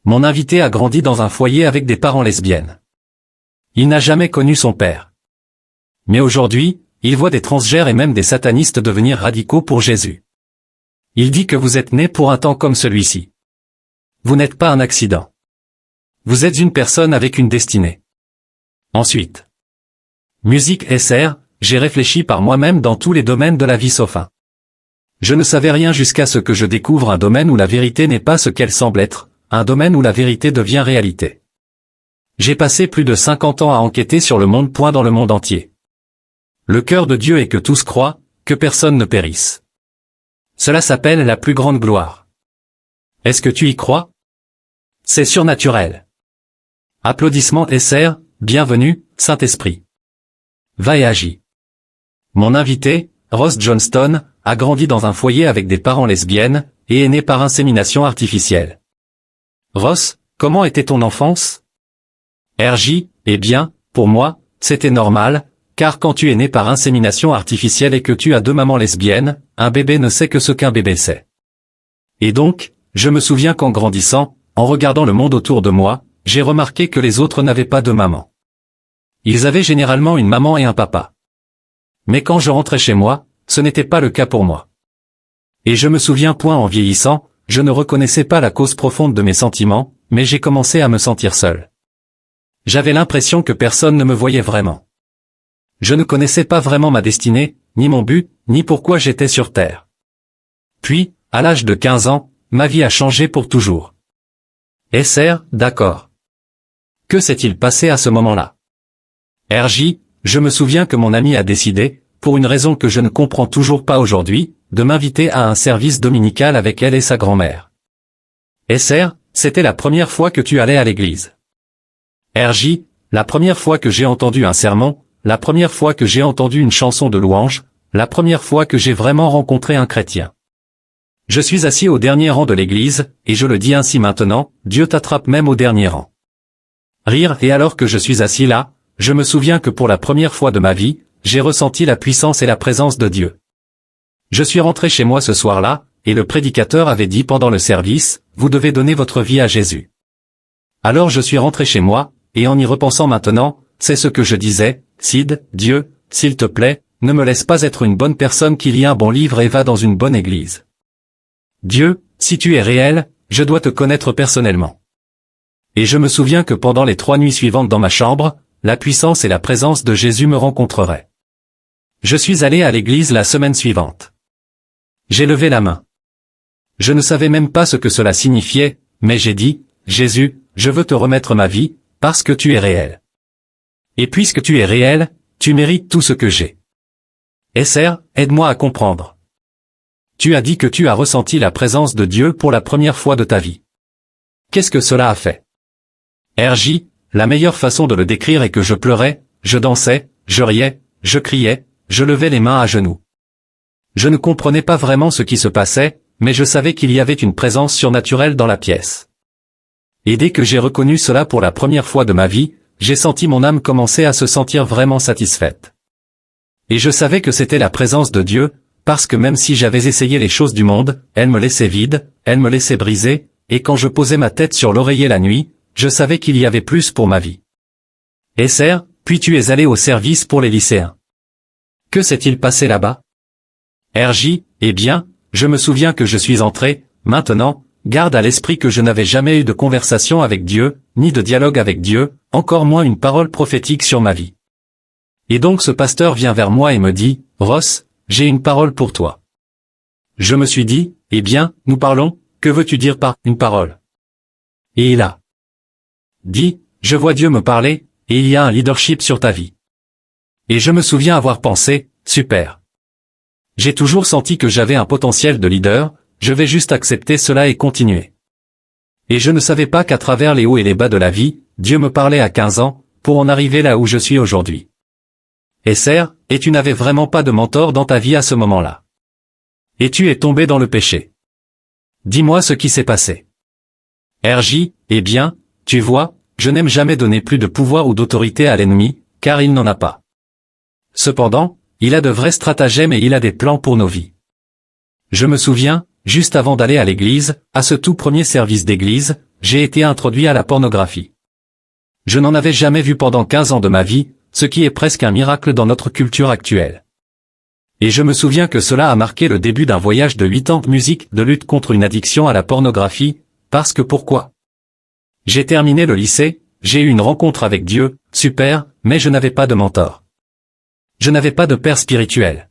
Mon invité a grandi dans un foyer avec des parents lesbiennes. Il n'a jamais connu son père. Mais aujourd'hui, il voit des transgères et même des satanistes devenir radicaux pour Jésus. Il dit que vous êtes né pour un temps comme celui-ci. Vous n'êtes pas un accident. Vous êtes une personne avec une destinée. Ensuite. Musique SR, j'ai réfléchi par moi-même dans tous les domaines de la vie sauf un. Je ne savais rien jusqu'à ce que je découvre un domaine où la vérité n'est pas ce qu'elle semble être, un domaine où la vérité devient réalité. J'ai passé plus de 50 ans à enquêter sur le monde. Dans le monde entier. Le cœur de Dieu est que tous croient, que personne ne périsse. Cela s'appelle la plus grande gloire. Est-ce que tu y crois? C'est surnaturel. Applaudissements SR, bienvenue, Saint-Esprit. Va et agis. Mon invité, Ross Johnston, a grandi dans un foyer avec des parents lesbiennes, et est né par insémination artificielle. Ross, comment était ton enfance? RJ, eh bien, pour moi, c'était normal, car quand tu es né par insémination artificielle et que tu as deux mamans lesbiennes, un bébé ne sait que ce qu'un bébé sait. Et donc, je me souviens qu'en grandissant, en regardant le monde autour de moi, j'ai remarqué que les autres n'avaient pas de maman. Ils avaient généralement une maman et un papa. Mais quand je rentrais chez moi, ce n'était pas le cas pour moi. Et je me souviens en vieillissant, je ne reconnaissais pas la cause profonde de mes sentiments, mais j'ai commencé à me sentir seul. J'avais l'impression que personne ne me voyait vraiment. Je ne connaissais pas vraiment ma destinée, ni mon but, ni pourquoi j'étais sur Terre. Puis, à l'âge de 15 ans, ma vie a changé pour toujours. SR, d'accord. Que s'est-il passé à ce moment-là? RJ, je me souviens que mon ami a décidé, pour une raison que je ne comprends toujours pas aujourd'hui, de m'inviter à un service dominical avec elle et sa grand-mère. SR, c'était la première fois que tu allais à l'église. RJ, la première fois que j'ai entendu un sermon, la première fois que j'ai entendu une chanson de louange, la première fois que j'ai vraiment rencontré un chrétien. Je suis assis au dernier rang de l'église, et je le dis ainsi maintenant, Dieu t'attrape même au dernier rang. Rire, et alors que je suis assis là, je me souviens que pour la première fois de ma vie, j'ai ressenti la puissance et la présence de Dieu. Je suis rentré chez moi ce soir-là, et le prédicateur avait dit pendant le service, vous devez donner votre vie à Jésus. Alors je suis rentré chez moi, et en y repensant maintenant, c'est ce que je disais, Sid, Dieu, s'il te plaît, ne me laisse pas être une bonne personne qui lit un bon livre et va dans une bonne église. Dieu, si tu es réel, je dois te connaître personnellement. Et je me souviens que pendant les 3 nuits suivantes dans ma chambre, la puissance et la présence de Jésus me rencontreraient. Je suis allé à l'église la semaine suivante. J'ai levé la main. Je ne savais même pas ce que cela signifiait, mais j'ai dit, Jésus, je veux te remettre ma vie, parce que tu es réel. Et puisque tu es réel, tu mérites tout ce que j'ai. SR, aide-moi à comprendre. Tu as dit que tu as ressenti la présence de Dieu pour la première fois de ta vie. Qu'est-ce que cela a fait? RJ, la meilleure façon de le décrire est que je pleurais, je dansais, je riais, je criais, je levais les mains à genoux. Je ne comprenais pas vraiment ce qui se passait, mais je savais qu'il y avait une présence surnaturelle dans la pièce. Et dès que j'ai reconnu cela pour la première fois de ma vie, j'ai senti mon âme commencer à se sentir vraiment satisfaite. Et je savais que c'était la présence de Dieu, parce que même si j'avais essayé les choses du monde, elle me laissait vide, elle me laissait brisée, et quand je posais ma tête sur l'oreiller la nuit, je savais qu'il y avait plus pour ma vie. SR, puis tu es allé au service pour les lycéens. Que s'est-il passé là-bas? RJ, eh bien, je me souviens que je suis entré, maintenant, garde à l'esprit que je n'avais jamais eu de conversation avec Dieu, ni de dialogue avec Dieu, encore moins une parole prophétique sur ma vie. Et donc ce pasteur vient vers moi et me dit, Ross, j'ai une parole pour toi. Je me suis dit, eh bien, nous parlons, que veux-tu dire par une parole? Et il a dit, je vois Dieu me parler, et il y a un leadership sur ta vie. Et je me souviens avoir pensé, super. J'ai toujours senti que j'avais un potentiel de leader, je vais juste accepter cela et continuer. Et je ne savais pas qu'à travers les hauts et les bas de la vie, Dieu me parlait à 15 ans, pour en arriver là où je suis aujourd'hui. SR, et tu n'avais vraiment pas de mentor dans ta vie à ce moment-là. Et tu es tombé dans le péché. Dis-moi ce qui s'est passé. RJ, eh bien, tu vois, je n'aime jamais donner plus de pouvoir ou d'autorité à l'ennemi, car il n'en a pas. Cependant, il a de vrais stratagèmes et il a des plans pour nos vies. Je me souviens, juste avant d'aller à l'église, à ce tout premier service d'église, j'ai été introduit à la pornographie. Je n'en avais jamais vu pendant 15 ans de ma vie, ce qui est presque un miracle dans notre culture actuelle. Et je me souviens que cela a marqué le début d'un voyage de 8 ans de musique de lutte contre une addiction à la pornographie, parce que pourquoi? J'ai terminé le lycée, j'ai eu une rencontre avec Dieu, super, mais je n'avais pas de mentor. Je n'avais pas de père spirituel.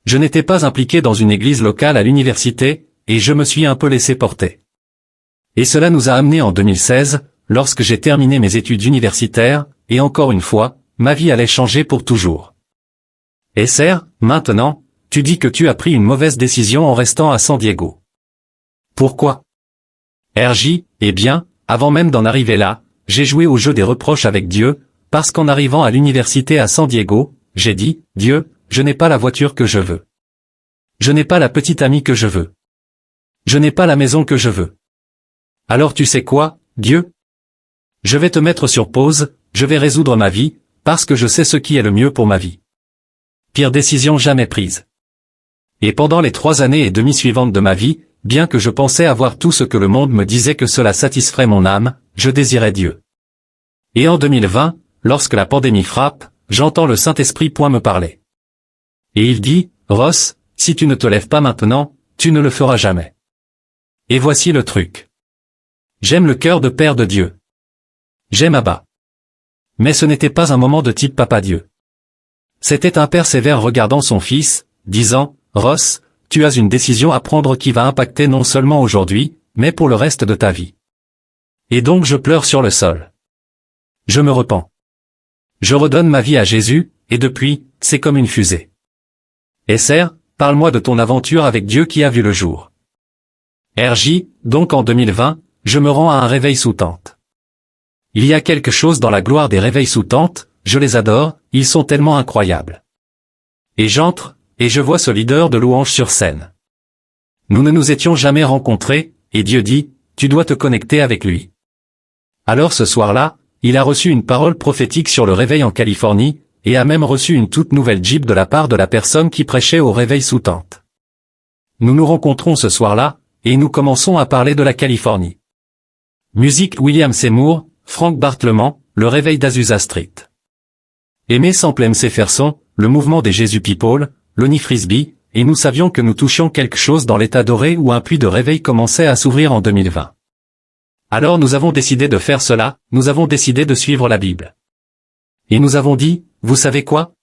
Je n'étais pas impliqué dans une église locale à l'université, et je me suis un peu laissé porter. Et cela nous a amenés en 2016, lorsque j'ai terminé mes études universitaires, et encore une fois, ma vie allait changer pour toujours. Et Serre, maintenant, tu dis que tu as pris une mauvaise décision en restant à San Diego. Pourquoi? RJ, eh bien, avant même d'en arriver là, j'ai joué au jeu des reproches avec Dieu, parce qu'en arrivant à l'université à San Diego, j'ai dit, Dieu, je n'ai pas la voiture que je veux. Je n'ai pas la petite amie que je veux. Je n'ai pas la maison que je veux. Alors tu sais quoi, Dieu? Je vais te mettre sur pause, je vais résoudre ma vie, parce que je sais ce qui est le mieux pour ma vie. Pire décision jamais prise. Et pendant les 3 années et demie suivantes de ma vie, bien que je pensais avoir tout ce que le monde me disait que cela satisferait mon âme, je désirais Dieu. Et en 2020, lorsque la pandémie frappe, j'entends le Saint-Esprit me parler. Et il dit, Ross, si tu ne te lèves pas maintenant, tu ne le feras jamais. Et voici le truc. J'aime le cœur de Père de Dieu. J'aime Abba. Mais ce n'était pas un moment de type Papa Dieu. C'était un père sévère regardant son fils, disant, Ross, tu as une décision à prendre qui va impacter non seulement aujourd'hui, mais pour le reste de ta vie. Et donc je pleure sur le sol. Je me repens. Je redonne ma vie à Jésus, et depuis, c'est comme une fusée. Esser, parle-moi de ton aventure avec Dieu qui a vu le jour. RJ, donc en 2020, je me rends à un réveil sous tente. Il y a quelque chose dans la gloire des réveils sous tente, je les adore, ils sont tellement incroyables. Et j'entre, et je vois ce leader de louange sur scène. Nous ne nous étions jamais rencontrés, et Dieu dit, tu dois te connecter avec lui. Alors ce soir-là, il a reçu une parole prophétique sur le réveil en Californie, et a même reçu une toute nouvelle Jeep de la part de la personne qui prêchait au réveil sous tente. Nous nous rencontrons ce soir-là, et nous commençons à parler de la Californie. Musique William Seymour, Frank Bartlement, le réveil d'Azusa Street. Aimé sample MC Ferson, le mouvement des Jésus People, Lonnie Frisbee, et nous savions que nous touchions quelque chose dans l'état doré où un puits de réveil commençait à s'ouvrir en 2020. Alors nous avons décidé de faire cela, nous avons décidé de suivre la Bible. Et nous avons dit, vous savez quoi?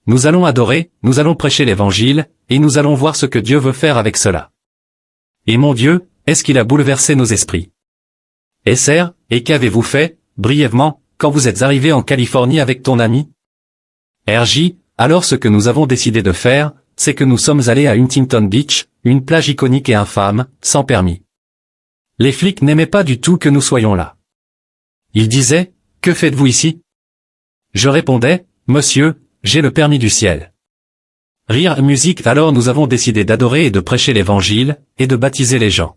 Nous allons adorer, nous allons prêcher l'évangile, et nous allons voir ce que Dieu veut faire avec cela. Et mon Dieu, est-ce qu'il a bouleversé nos esprits? Esser, et qu'avez-vous fait, brièvement, quand vous êtes arrivé en Californie avec ton ami? RJ, alors ce que nous avons décidé de faire, c'est que nous sommes allés à Huntington Beach, une plage iconique et infâme, sans permis. Les flics n'aimaient pas du tout que nous soyons là. Ils disaient, que faites-vous ici? Je répondais, monsieur, j'ai le permis du ciel. Rire et musique, alors nous avons décidé d'adorer et de prêcher l'évangile, et de baptiser les gens.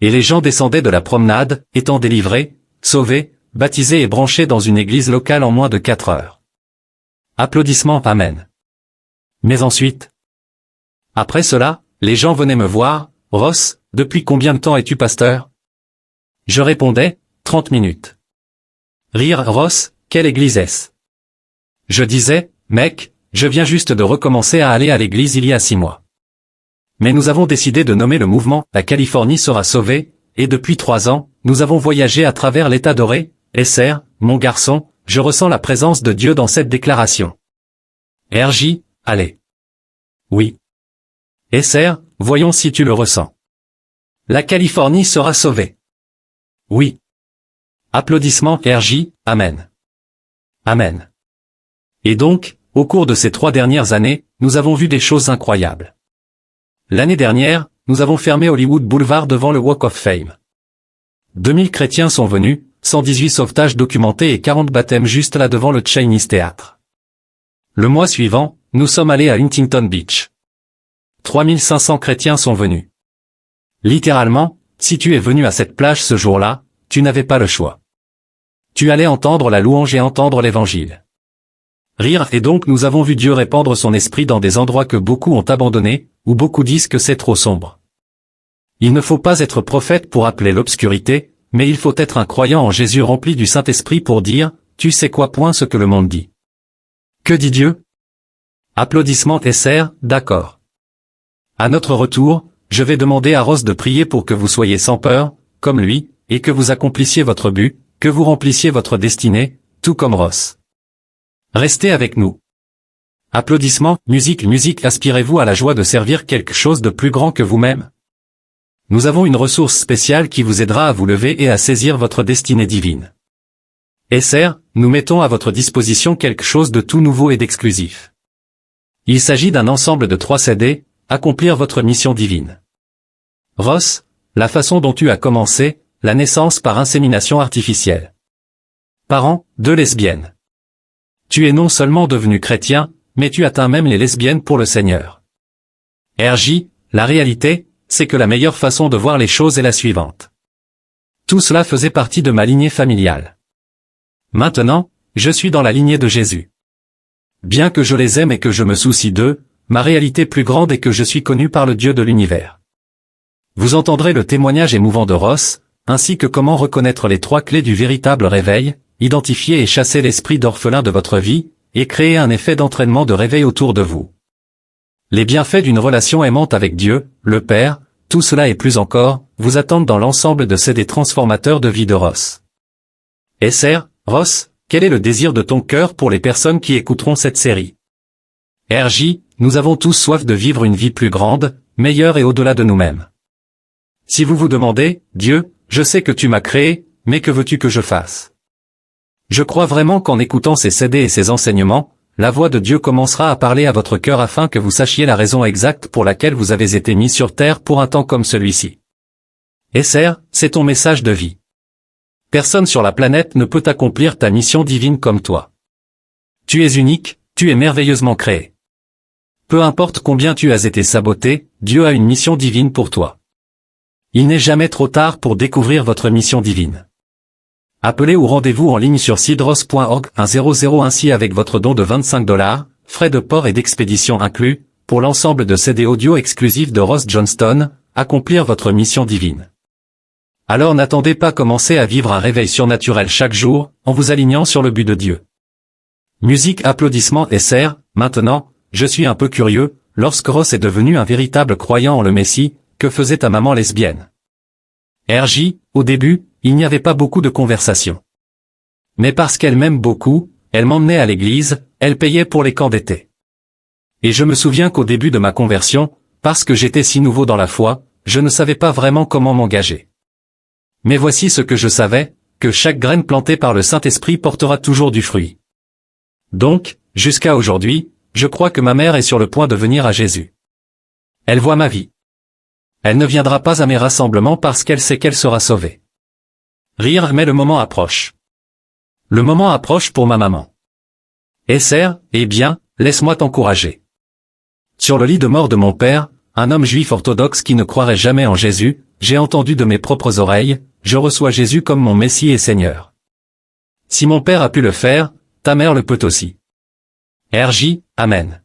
Et les gens descendaient de la promenade, étant délivrés, sauvés, baptisés et branchés dans une église locale en moins de 4 heures. Applaudissements, amen. Mais ensuite, après cela, les gens venaient me voir, Ross, depuis combien de temps es-tu pasteur? Je répondais, 30 minutes. Rire, Ross, quelle église est-ce? Je disais, mec, je viens juste de recommencer à aller à l'église il y a 6 mois. Mais nous avons décidé de nommer le mouvement « La Californie sera sauvée », et depuis 3 ans, nous avons voyagé à travers l'état doré. Esser, mon garçon, je ressens la présence de Dieu dans cette déclaration. RJ, allez. Oui. Esser, voyons si tu le ressens. La Californie sera sauvée. Oui. Applaudissements RJ, amen. Amen. Et donc, au cours de ces 3 dernières années, nous avons vu des choses incroyables. L'année dernière, nous avons fermé Hollywood Boulevard devant le Walk of Fame. 2000 chrétiens sont venus, 118 sauvetages documentés et 40 baptêmes juste là devant le Chinese Theatre. Le mois suivant, nous sommes allés à Huntington Beach. 3500 chrétiens sont venus. Littéralement, si tu es venu à cette plage ce jour-là, tu n'avais pas le choix. Tu allais entendre la louange et entendre l'évangile. Rire, et donc nous avons vu Dieu répandre son esprit dans des endroits que beaucoup ont abandonnés, où beaucoup disent que c'est trop sombre. Il ne faut pas être prophète pour appeler l'obscurité, mais il faut être un croyant en Jésus rempli du Saint-Esprit pour dire, tu sais quoi point ce que le monde dit. Que dit Dieu? Applaudissements SR, d'accord. À notre retour, je vais demander à Ross de prier pour que vous soyez sans peur, comme lui, et que vous accomplissiez votre but, que vous remplissiez votre destinée, tout comme Ross. Restez avec nous. Applaudissements, musique, aspirez-vous à la joie de servir quelque chose de plus grand que vous-même? Nous avons une ressource spéciale qui vous aidera à vous lever et à saisir votre destinée divine. SR, nous mettons à votre disposition quelque chose de tout nouveau et d'exclusif. Il s'agit d'un ensemble de 3 CD, accomplir votre mission divine. Ross, la façon dont tu as commencé, la naissance par insémination artificielle. Parents, 2 lesbiennes. Tu es non seulement devenu chrétien, mais tu atteins même les lesbiennes pour le Seigneur. RJ, la réalité, c'est que la meilleure façon de voir les choses est la suivante. Tout cela faisait partie de ma lignée familiale. Maintenant, je suis dans la lignée de Jésus. Bien que je les aime et que je me soucie d'eux, ma réalité plus grande est que je suis connu par le Dieu de l'univers. Vous entendrez le témoignage émouvant de Ross, ainsi que comment reconnaître les 3 clés du véritable réveil, identifier et chasser l'esprit d'orphelin de votre vie, et créer un effet d'entraînement de réveil autour de vous. Les bienfaits d'une relation aimante avec Dieu, le Père, tout cela et plus encore, vous attendent dans l'ensemble de CD transformateurs de vie de Ross. SR, Ross, quel est le désir de ton cœur pour les personnes qui écouteront cette série? RJ, nous avons tous soif de vivre une vie plus grande, meilleure et au-delà de nous-mêmes. Si vous vous demandez, Dieu, je sais que tu m'as créé, mais que veux-tu que je fasse? Je crois vraiment qu'en écoutant ces CD et ces enseignements, la voix de Dieu commencera à parler à votre cœur afin que vous sachiez la raison exacte pour laquelle vous avez été mis sur terre pour un temps comme celui-ci. SR, c'est ton message de vie. Personne sur la planète ne peut accomplir ta mission divine comme toi. Tu es unique, tu es merveilleusement créé. Peu importe combien tu as été saboté, Dieu a une mission divine pour toi. Il n'est jamais trop tard pour découvrir votre mission divine. Appelez ou rendez-vous en ligne sur sidros.org 100 ainsi avec votre don de $25, frais de port et d'expédition inclus, pour l'ensemble de CD audio exclusifs de Ross Johnston, accomplir votre mission divine. Alors n'attendez pas, commencez à vivre un réveil surnaturel chaque jour, en vous alignant sur le but de Dieu. Musique, applaudissements SR, maintenant, je suis un peu curieux, lorsque Ross est devenu un véritable croyant en le Messie, que faisait ta maman lesbienne? RJ, au début, il n'y avait pas beaucoup de conversations. Mais parce qu'elle m'aime beaucoup, elle m'emmenait à l'église, elle payait pour les camps d'été. Et je me souviens qu'au début de ma conversion, parce que j'étais si nouveau dans la foi, je ne savais pas vraiment comment m'engager. Mais voici ce que je savais, que chaque graine plantée par le Saint-Esprit portera toujours du fruit. Donc, jusqu'à aujourd'hui, je crois que ma mère est sur le point de venir à Jésus. Elle voit ma vie. Elle ne viendra pas à mes rassemblements parce qu'elle sait qu'elle sera sauvée. Rire, mais le moment approche. Le moment approche pour ma maman. SR, eh bien, laisse-moi t'encourager. Sur le lit de mort de mon père, un homme juif orthodoxe qui ne croirait jamais en Jésus, j'ai entendu de mes propres oreilles, je reçois Jésus comme mon Messie et Seigneur. Si mon père a pu le faire, ta mère le peut aussi. RJ, Amen.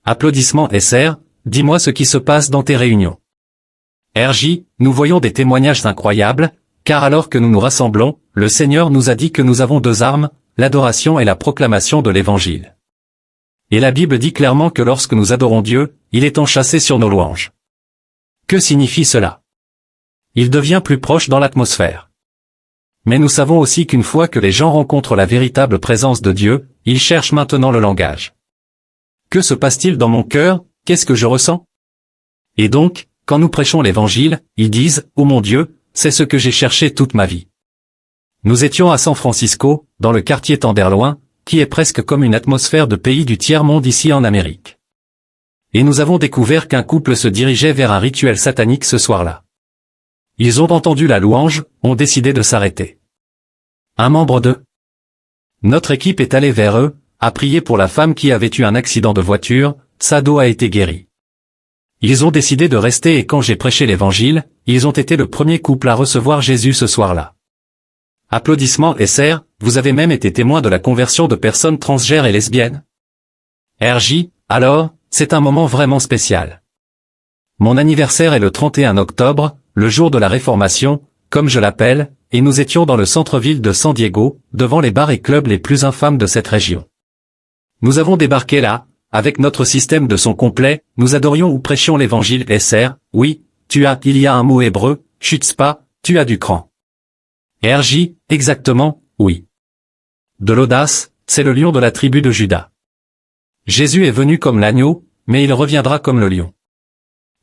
Applaudissements SR, dis-moi ce qui se passe dans tes réunions. RJ, nous voyons des témoignages incroyables, car alors que nous nous rassemblons, le Seigneur nous a dit que nous avons 2 armes, l'adoration et la proclamation de l'Évangile. Et la Bible dit clairement que lorsque nous adorons Dieu, il est enchâssé sur nos louanges. Que signifie cela? Il devient plus proche dans l'atmosphère. Mais nous savons aussi qu'une fois que les gens rencontrent la véritable présence de Dieu, ils cherchent maintenant le langage. Que se passe-t-il dans mon cœur? Qu'est-ce que je ressens? Et donc, quand nous prêchons l'Évangile, ils disent, « Oh mon Dieu, c'est ce que j'ai cherché toute ma vie. » Nous étions à San Francisco, dans le quartier Tenderloin, qui est presque comme une atmosphère de pays du tiers-monde ici en Amérique. Et nous avons découvert qu'un couple se dirigeait vers un rituel satanique ce soir-là. Ils ont entendu la louange, ont décidé de s'arrêter. Un membre de notre équipe est allé vers eux, a prié pour la femme qui avait eu un accident de voiture, sa dos a été guérie. Ils ont décidé de rester et quand j'ai prêché l'Évangile, ils ont été le premier couple à recevoir Jésus ce soir-là. Applaudissements SR, vous avez même été témoin de la conversion de personnes transgenres et lesbiennes. RJ, alors, c'est un moment vraiment spécial. Mon anniversaire est le 31 octobre, le jour de la Réformation, comme je l'appelle, et nous étions dans le centre-ville de San Diego, devant les bars et clubs les plus infâmes de cette région. Nous avons débarqué là, avec notre système de son complet, nous adorions ou prêchions l'évangile SR, oui, il y a un mot hébreu, chutzpah, tu as du cran. RJ, exactement, oui. De l'audace, c'est le lion de la tribu de Juda. Jésus est venu comme l'agneau, mais il reviendra comme le lion.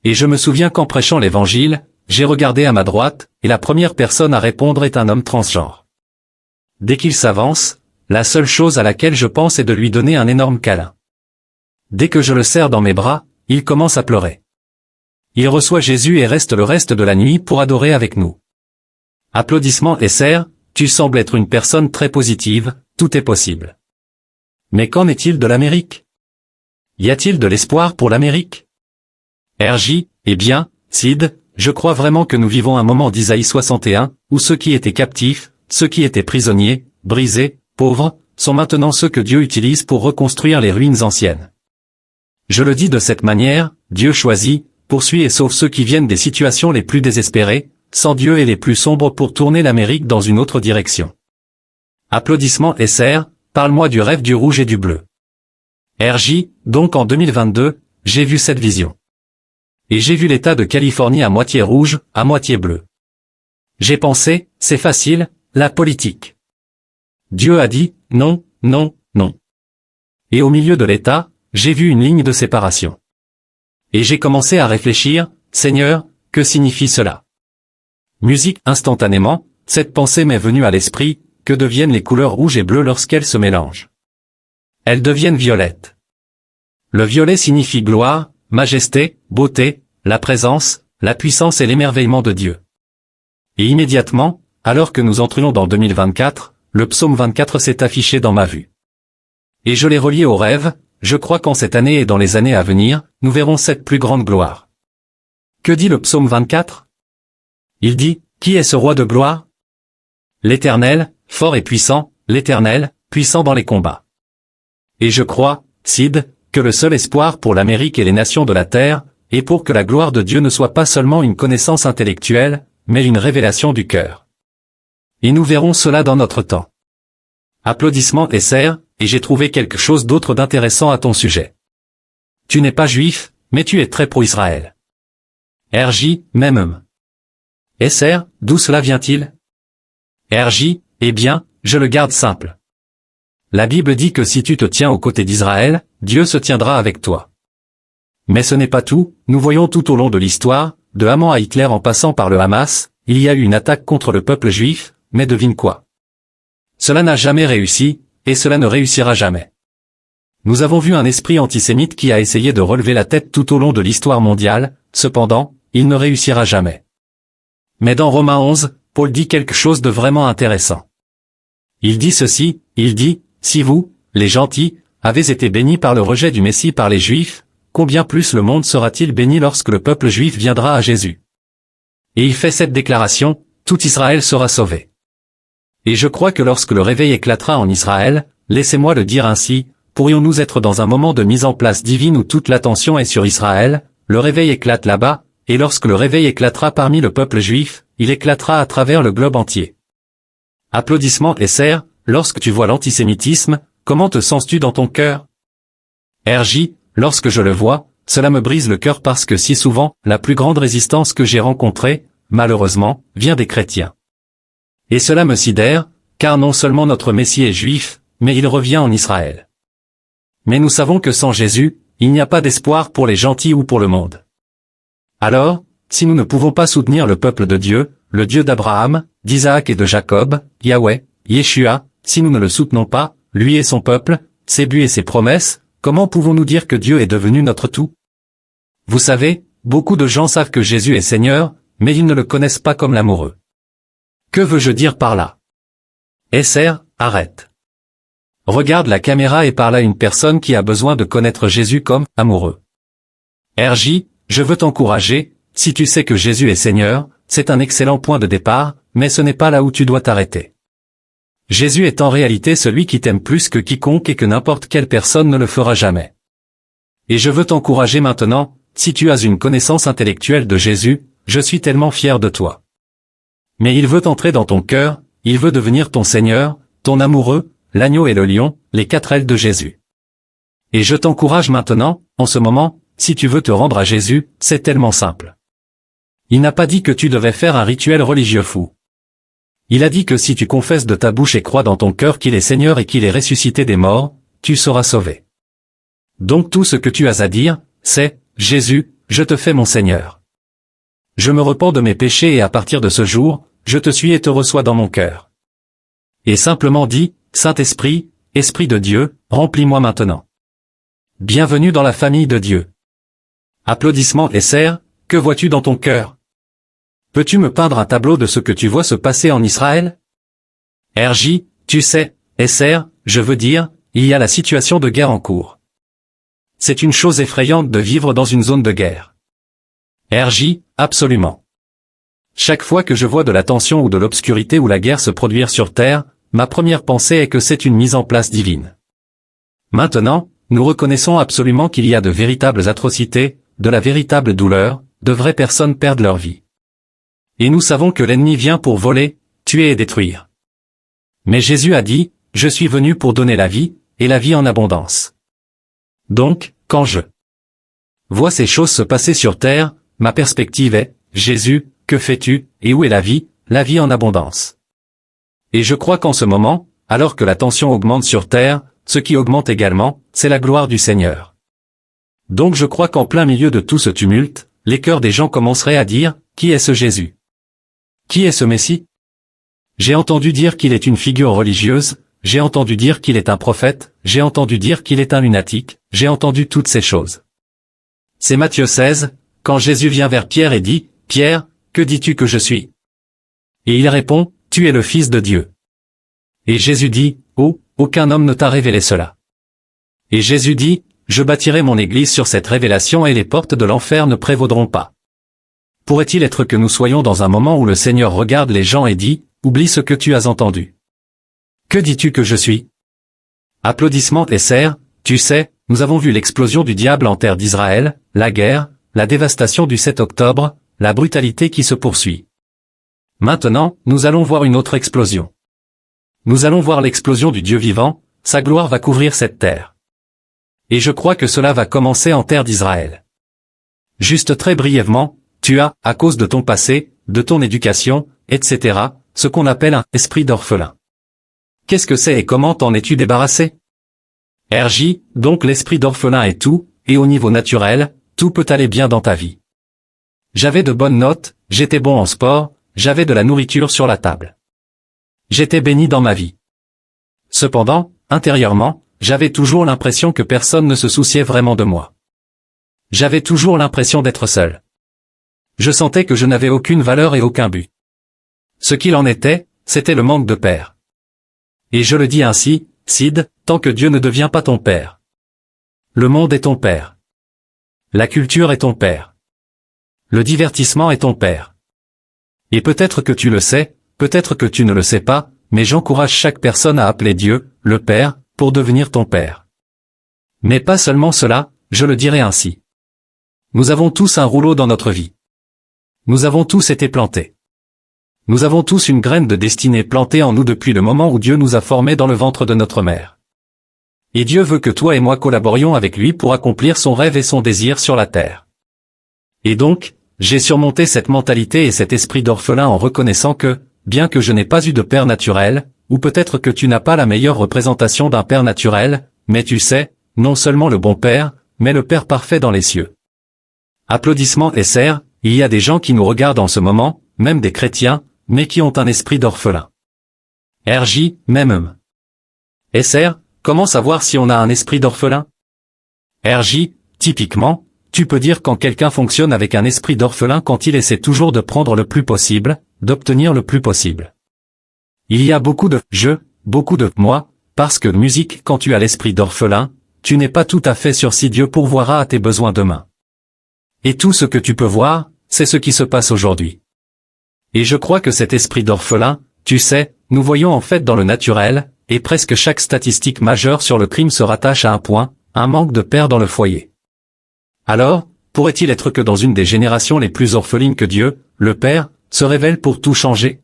Et je me souviens qu'en prêchant l'évangile, j'ai regardé à ma droite, et la première personne à répondre est un homme transgenre. Dès qu'il s'avance, la seule chose à laquelle je pense est de lui donner un énorme câlin. Dès que je le serre dans mes bras, il commence à pleurer. Il reçoit Jésus et reste le reste de la nuit pour adorer avec nous. Applaudissements SR, tu sembles être une personne très positive, tout est possible. Mais qu'en est-il de l'Amérique? Y a-t-il de l'espoir pour l'Amérique? RJ, eh bien, Sid, je crois vraiment que nous vivons un moment d'Isaïe 61, où ceux qui étaient captifs, ceux qui étaient prisonniers, brisés, pauvres, sont maintenant ceux que Dieu utilise pour reconstruire les ruines anciennes. Je le dis de cette manière, Dieu choisit, poursuit et sauve ceux qui viennent des situations les plus désespérées, sans Dieu et les plus sombres pour tourner l'Amérique dans une autre direction. Applaudissements SR, parle-moi du rêve du rouge et du bleu. RJ, donc en 2022, j'ai vu cette vision. Et j'ai vu l'État de Californie à moitié rouge, à moitié bleu. J'ai pensé, c'est facile, la politique. Dieu a dit, non, non, non. Et au milieu de l'État, j'ai vu une ligne de séparation. Et j'ai commencé à réfléchir, Seigneur, que signifie cela? Musique, instantanément, cette pensée m'est venue à l'esprit, que deviennent les couleurs rouges et bleues lorsqu'elles se mélangent? Elles deviennent violettes. Le violet signifie gloire, majesté, beauté, la présence, la puissance et l'émerveillement de Dieu. Et immédiatement, alors que nous entrions dans 2024, le psaume 24 s'est affiché dans ma vue. Et je l'ai relié au rêve, je crois qu'en cette année et dans les années à venir, nous verrons cette plus grande gloire. Que dit le psaume 24? Il dit, qui est ce roi de gloire? L'Éternel, fort et puissant, l'Éternel, puissant dans les combats. Et je crois, Sid, que le seul espoir pour l'Amérique et les nations de la terre, est pour que la gloire de Dieu ne soit pas seulement une connaissance intellectuelle, mais une révélation du cœur. Et nous verrons cela dans notre temps. Applaudissements SR, et j'ai trouvé quelque chose d'autre d'intéressant à ton sujet. Tu n'es pas juif, mais tu es très pro-Israël. RJ, même. SR, d'où cela vient-il? RJ, eh bien, je le garde simple. La Bible dit que si tu te tiens aux côtés d'Israël, Dieu se tiendra avec toi. Mais ce n'est pas tout, nous voyons tout au long de l'histoire, de Haman à Hitler en passant par le Hamas, il y a eu une attaque contre le peuple juif, mais devine quoi? Cela n'a jamais réussi, et cela ne réussira jamais. Nous avons vu un esprit antisémite qui a essayé de relever la tête tout au long de l'histoire mondiale, cependant, il ne réussira jamais. Mais dans Romains 11, Paul dit quelque chose de vraiment intéressant. Il dit ceci, il dit, si vous, les gentils, avez été bénis par le rejet du Messie par les Juifs, combien plus le monde sera-t-il béni lorsque le peuple juif viendra à Jésus? Et il fait cette déclaration, tout Israël sera sauvé. Et je crois que lorsque le réveil éclatera en Israël, laissez-moi le dire ainsi, pourrions-nous être dans un moment de mise en place divine où toute l'attention est sur Israël, le réveil éclate là-bas, et lorsque le réveil éclatera parmi le peuple juif, il éclatera à travers le globe entier. Applaudissements SR, lorsque tu vois l'antisémitisme, comment te sens-tu dans ton cœur? RJ, lorsque je le vois, cela me brise le cœur parce que si souvent, la plus grande résistance que j'ai rencontrée, malheureusement, vient des chrétiens. Et cela me sidère, car non seulement notre Messie est juif, mais il revient en Israël. Mais nous savons que sans Jésus, il n'y a pas d'espoir pour les gentils ou pour le monde. Alors, si nous ne pouvons pas soutenir le peuple de Dieu, le Dieu d'Abraham, d'Isaac et de Jacob, Yahweh, Yeshua, si nous ne le soutenons pas, lui et son peuple, ses buts et ses promesses, comment pouvons-nous dire que Dieu est devenu notre tout? Vous savez, beaucoup de gens savent que Jésus est Seigneur, mais ils ne le connaissent pas comme l'amoureux. Que veux-je dire par là? SR, arrête. Regarde la caméra et parle à une personne qui a besoin de connaître Jésus comme amoureux. RJ, je veux t'encourager, si tu sais que Jésus est Seigneur, c'est un excellent point de départ, mais ce n'est pas là où tu dois t'arrêter. Jésus est en réalité celui qui t'aime plus que quiconque et que n'importe quelle personne ne le fera jamais. Et je veux t'encourager maintenant, si tu as une connaissance intellectuelle de Jésus, je suis tellement fier de toi. Mais il veut entrer dans ton cœur, il veut devenir ton Seigneur, ton amoureux, l'agneau et le lion, les 4 ailes de Jésus. Et je t'encourage maintenant, en ce moment, si tu veux te rendre à Jésus, c'est tellement simple. Il n'a pas dit que tu devais faire un rituel religieux fou. Il a dit que si tu confesses de ta bouche et crois dans ton cœur qu'il est Seigneur et qu'il est ressuscité des morts, tu seras sauvé. Donc tout ce que tu as à dire, c'est « Jésus, je te fais mon Seigneur. Je me repens de mes péchés et à partir de ce jour, je te suis et te reçois dans mon cœur. » Et simplement dis « Saint-Esprit, Esprit de Dieu, remplis-moi maintenant. » Bienvenue dans la famille de Dieu. Applaudissements et serre, que vois-tu dans ton cœur? Peux-tu me peindre un tableau de ce que tu vois se passer en Israël? RJ, tu sais, SR, je veux dire, il y a la situation de guerre en cours. C'est une chose effrayante de vivre dans une zone de guerre. RJ, absolument. Chaque fois que je vois de la tension ou de l'obscurité ou la guerre se produire sur Terre, ma première pensée est que c'est une mise en place divine. Maintenant, nous reconnaissons absolument qu'il y a de véritables atrocités, de la véritable douleur, de vraies personnes perdent leur vie. Et nous savons que l'ennemi vient pour voler, tuer et détruire. Mais Jésus a dit, « Je suis venu pour donner la vie, et la vie en abondance. » Donc, quand je vois ces choses se passer sur terre, ma perspective est, « Jésus, que fais-tu, et où est la vie en abondance ?» Et je crois qu'en ce moment, alors que la tension augmente sur terre, ce qui augmente également, c'est la gloire du Seigneur. Donc je crois qu'en plein milieu de tout ce tumulte, les cœurs des gens commenceraient à dire, « Qui est ce Jésus ? Qui est ce Messie ? J'ai entendu dire qu'il est une figure religieuse, j'ai entendu dire qu'il est un prophète, j'ai entendu dire qu'il est un lunatique, j'ai entendu toutes ces choses. » C'est Matthieu 16, quand Jésus vient vers Pierre et dit, « Pierre, que dis-tu que je suis ?» Et il répond, « Tu es le Fils de Dieu. » Et Jésus dit, « Oh, aucun homme ne t'a révélé cela. » Et Jésus dit, « Je bâtirai mon Église sur cette révélation et les portes de l'enfer ne prévaudront pas. » Pourrait-il être que nous soyons dans un moment où le Seigneur regarde les gens et dit, « Oublie ce que tu as entendu. Que dis-tu que je suis ?» Applaudissements et serre, tu sais, nous avons vu l'explosion du diable en terre d'Israël, la guerre, la dévastation du 7 octobre, la brutalité qui se poursuit. Maintenant, nous allons voir une autre explosion. Nous allons voir l'explosion du Dieu vivant, sa gloire va couvrir cette terre. Et je crois que cela va commencer en terre d'Israël. Juste très brièvement, tu as, à cause de ton passé, de ton éducation, etc., ce qu'on appelle un « esprit d'orphelin ». Qu'est-ce que c'est et comment t'en es-tu débarrassé? RJ, donc l'esprit d'orphelin est tout, et au niveau naturel, tout peut aller bien dans ta vie. J'avais de bonnes notes, j'étais bon en sport, j'avais de la nourriture sur la table. J'étais béni dans ma vie. Cependant, intérieurement, j'avais toujours l'impression que personne ne se souciait vraiment de moi. J'avais toujours l'impression d'être seul. Je sentais que je n'avais aucune valeur et aucun but. Ce qu'il en était, c'était le manque de père. Et je le dis ainsi, Sid, tant que Dieu ne devient pas ton père. Le monde est ton père. La culture est ton père. Le divertissement est ton père. Et peut-être que tu le sais, peut-être que tu ne le sais pas, mais j'encourage chaque personne à appeler Dieu, le Père, pour devenir ton père. Mais pas seulement cela, je le dirai ainsi. Nous avons tous un rouleau dans notre vie. Nous avons tous été plantés. Nous avons tous une graine de destinée plantée en nous depuis le moment où Dieu nous a formés dans le ventre de notre mère. Et Dieu veut que toi et moi collaborions avec lui pour accomplir son rêve et son désir sur la terre. Et donc, j'ai surmonté cette mentalité et cet esprit d'orphelin en reconnaissant que, bien que je n'ai pas eu de père naturel, ou peut-être que tu n'as pas la meilleure représentation d'un père naturel, mais tu sais, non seulement le bon père, mais le Père parfait dans les cieux. Applaudissements et serre, il y a des gens qui nous regardent en ce moment, même des chrétiens, mais qui ont un esprit d'orphelin. RJ, même. SR, comment savoir si on a un esprit d'orphelin? RJ, typiquement, tu peux dire quand quelqu'un fonctionne avec un esprit d'orphelin quand il essaie toujours de prendre le plus possible, d'obtenir le plus possible. Il y a beaucoup de « je », beaucoup de « moi », parce que musique quand tu as l'esprit d'orphelin, tu n'es pas tout à fait sûr si Dieu pourvoira à tes besoins demain. Et tout ce que tu peux voir, c'est ce qui se passe aujourd'hui. Et je crois que cet esprit d'orphelin, tu sais, nous voyons en fait dans le naturel, et presque chaque statistique majeure sur le crime se rattache à un point, un manque de père dans le foyer. Alors, pourrait-il être que dans une des générations les plus orphelines que Dieu, le Père, se révèle pour tout changer?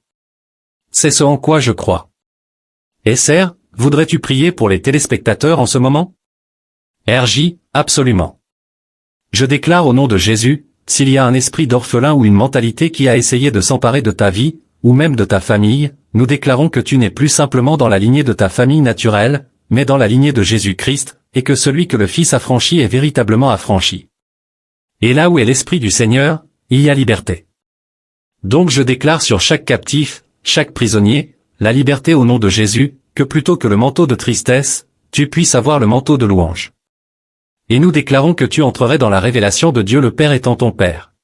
C'est ce en quoi je crois. SR, voudrais-tu prier pour les téléspectateurs en ce moment? RJ, absolument. Je déclare au nom de Jésus, s'il y a un esprit d'orphelin ou une mentalité qui a essayé de s'emparer de ta vie, ou même de ta famille, nous déclarons que tu n'es plus simplement dans la lignée de ta famille naturelle, mais dans la lignée de Jésus-Christ, et que celui que le Fils a franchi est véritablement affranchi. Et là où est l'Esprit du Seigneur, il y a liberté. Donc je déclare sur chaque captif, chaque prisonnier, la liberté au nom de Jésus, que plutôt que le manteau de tristesse, tu puisses avoir le manteau de louange. Et nous déclarons que tu entrerais dans la révélation de Dieu le Père étant ton Père.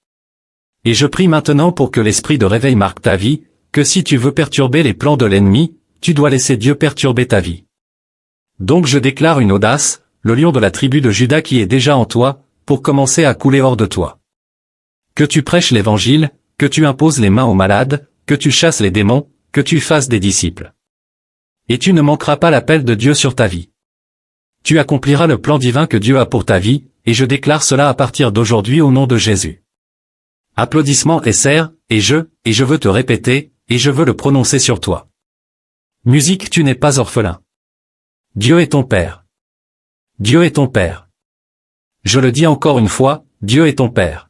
Et je prie maintenant pour que l'esprit de réveil marque ta vie, que si tu veux perturber les plans de l'ennemi, tu dois laisser Dieu perturber ta vie. Donc je déclare une audace, le lion de la tribu de Juda qui est déjà en toi, pour commencer à couler hors de toi. Que tu prêches l'évangile, que tu imposes les mains aux malades, que tu chasses les démons, que tu fasses des disciples. Et tu ne manqueras pas l'appel de Dieu sur ta vie. Tu accompliras le plan divin que Dieu a pour ta vie, et je déclare cela à partir d'aujourd'hui au nom de Jésus. Applaudissements SR, et je veux te répéter, et je veux le prononcer sur toi. Musique, tu n'es pas orphelin. Dieu est ton Père. Dieu est ton Père. Je le dis encore une fois, Dieu est ton Père.